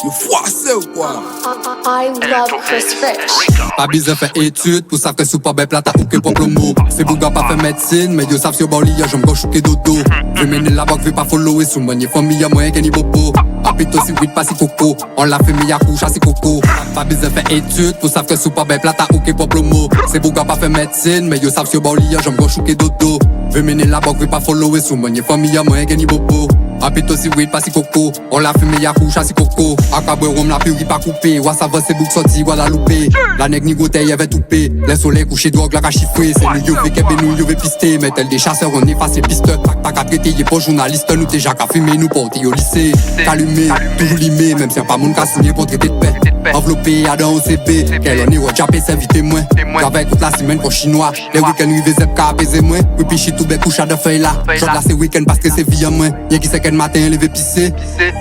You froissé ou quoi? I love Chris Rich. Pas besoin faire études pour savoir que sous pas belle plata ou que pour le mot. C'est bouga pas fait médecine, mais yo savent si au bord liya, j'aime go chouker dodo. Je mener la banque, vais pas follower sous manier famille à moyen qu'un niveau beau. Apito si vite pas si coco, on l'a fait mais y'a couche à si coco. Pas besoin faire études pour savoir que sous pas belle plata ou que pour le mot. C'est bouga pas fait médecine, mais yo savent si au bord liya, j'aime go chouker dodo. Je mener la banque, vais pas follower sous manier famille à moyen qu'un niveau beau. Apito si vite pas si coco, on l'a fait mais y'a couche à si coco. Akabwe rom la puri pas coupé, wa ça va c'est bouc sorti, wa la loupé. La nègre ni goûté avait tout pé, les soleils couchés drogue la chiffré. C'est nous yo fait kebe nous yo fait pister, mais tel des chasseurs on efface les pistes. Pas qu'à traiter y'a pas journaliste, nous t'es jacques à fumer nous porter au lycée. Calumé, toujours limé, même si y'a pas moun ka signé pour traiter de paix. Enveloppé à dans OCP, quel on est au Japé c'est vite moins. J'avais toute la semaine pour chinois, les week-ends rivé zep ka apaiser moins. Oui pichi tout bec couche à de feuilles là. J'en là c'est week-end parce que c'est vie à moins. Y'a qui sait quel matin levé pisser.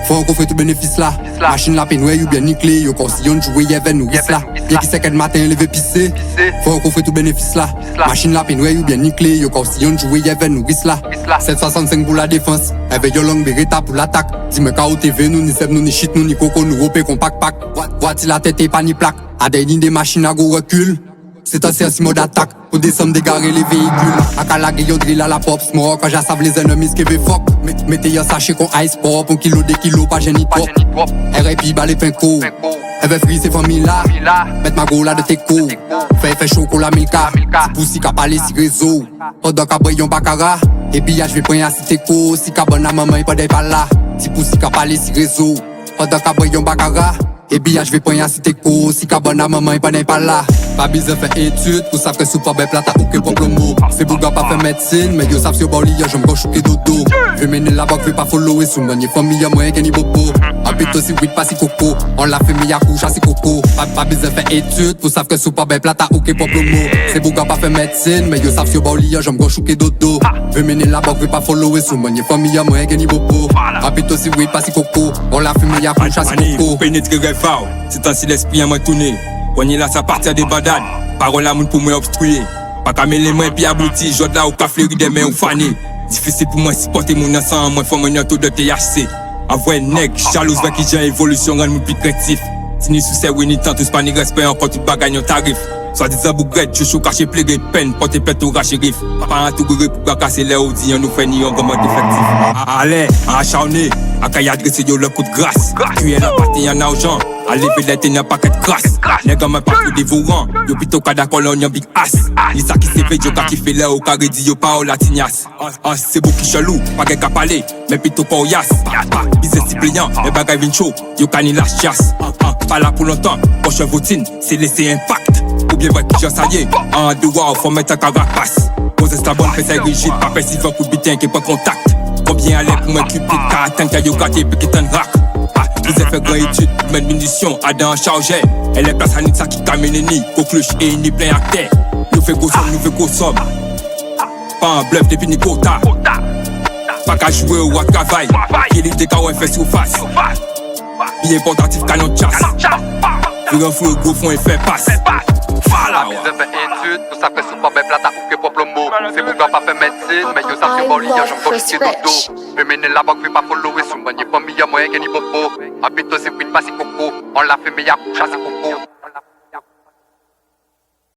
Faut qu'on fait tout bénéfice là. Machine la peine ouais ou bien niclé, yo conscient jouer y'avait nous là. Y'a qui sait quel matin levé pisser. Faut qu'on fait tout bénéfice là. Machine la peine ouais ou bien niclé, yo conscient jouer y'avait nous là. 765 pour la défense, avec yo long beretta pour l'attaque. Dis-moi KO TV nous ni seb nous ni shit nous ni coco nous opé qu'on pack. Voici la tête et pas ni plaque. A des machines à go recul. C'est un certain mode d'attaque pour descendre dégarer les véhicules. A calage yon drill à la pop smoke. Quand j'assave les ennemis qui veut fuck. Mettez yon sachet qu'on ice pop. 1 kilo, 2 kilos, pas génie pop. R.I.P. bas les pinko. Elle veut free ses familles là. Mette ma go là de tes co. Fait chocolat milka. Si poussi qu'a parlé si réseau. Pendant qu'a brayon baccara. Et puis je vais prendre à si tes co. Si qu'a bonne à maman, il pas des là. Si poussi qu'a parlé si réseau. Pendant qu'a brayon baccara. Et bien je vais prendre à cité co, si cabane à maman il pas là. Pas besoin faire études pour savoir que sous pas belle plata ou que pour le mot. C'est bouga pas fait médecine, mais yo savent si au bord liya, j'aime go chouker dodo. Je mener la banque, vais pas follower sous manier famille à moyen qu'un niveau beau. Habite aussi vite pas si coco, on l'a fait mais y'a couche à si coco. Pas besoin faire études pour savoir que sous pas belle plata ou que pour le mot. C'est bouga pas fait médecine, mais yo savent si au bord liya, j'aime go chouker dodo. Je mener la banque, vais pas follower sous manier famille à moyen qu'un niveau beau. Habite aussi vite pas si coco, on l'a fait mais y'a couche à si coco. C'est ainsi l'esprit à moi tourner. Poignet là ça partir des badades. Parole à moun pour moi obstruer. Pas qu'à mêler moi puis abouti. J'ode là au café des mains ou fané. Difficile pour moi supporter mon sang. Moi faut mon auto de THC. Envoie nèg, jalouse va qui j'ai évolution rend moun plus créatif. Si ni sous c'est oui ni tant tous pas ni respect encore tout bagagne tarif. Soit disant bougrette, chouchou caché plégé peine, porter pète au raché griffe. Pas un tout gré pour casser les audis, on nous fait ni un gamin défectif. Allez, acharné, à qu'à y adresser yo le coup de grâce. Tu es la partie en argent, à lever les ténèbres n'a pas qu'être crasse. Les gamins pas tout dévorant, yo plutôt qu'à d'accord l'on y big ass. Ni ça qui s'est fait, yo qui fait là au carré dit yo pas au latignasse. C'est beau qui chelou, pas qu'à parler, mais plutôt pas au yas. Ils est si pliant, les bagailles vin chaud, yo qu'à ni lâche chasse. Pas là pour longtemps, prochaine routine, c'est laisser impact. Ou bien vrai que j'en saillais, en devoir, faut mettre un carapace. Pose ta bonne fesse rigide, pas passif, un coup de bitin qui prend contact. Combien allait pour m'occuper de caractère, qu'il y a eu gâté, puis qu'il t'en rack. Ils ont fait grand étude, mais munitions, à dans chargé. Elle est place à Nitsa qui t'amène ni, coqueluche et ni plein à terre. Nous fait gros somme. Pas un bluff depuis ni quota. Pas qu'à jouer ou à travail, qui est l'idée qu'on fait surface. Bien portatif, canon de chasse. Puis un flou, gros fond et fait passe. Pas besoin faire études pour savoir que sous pas belle plata ou que pour le mot. C'est bouga pas fait médecine, mais yo savent si au bord liya, j'aime go chouker dodo. Je mener la banque, vais pas follower sous manier famille à moyen qu'un niveau beau. Habite aussi vite pas si coco, on l'a fait mais y'a couche à si coco.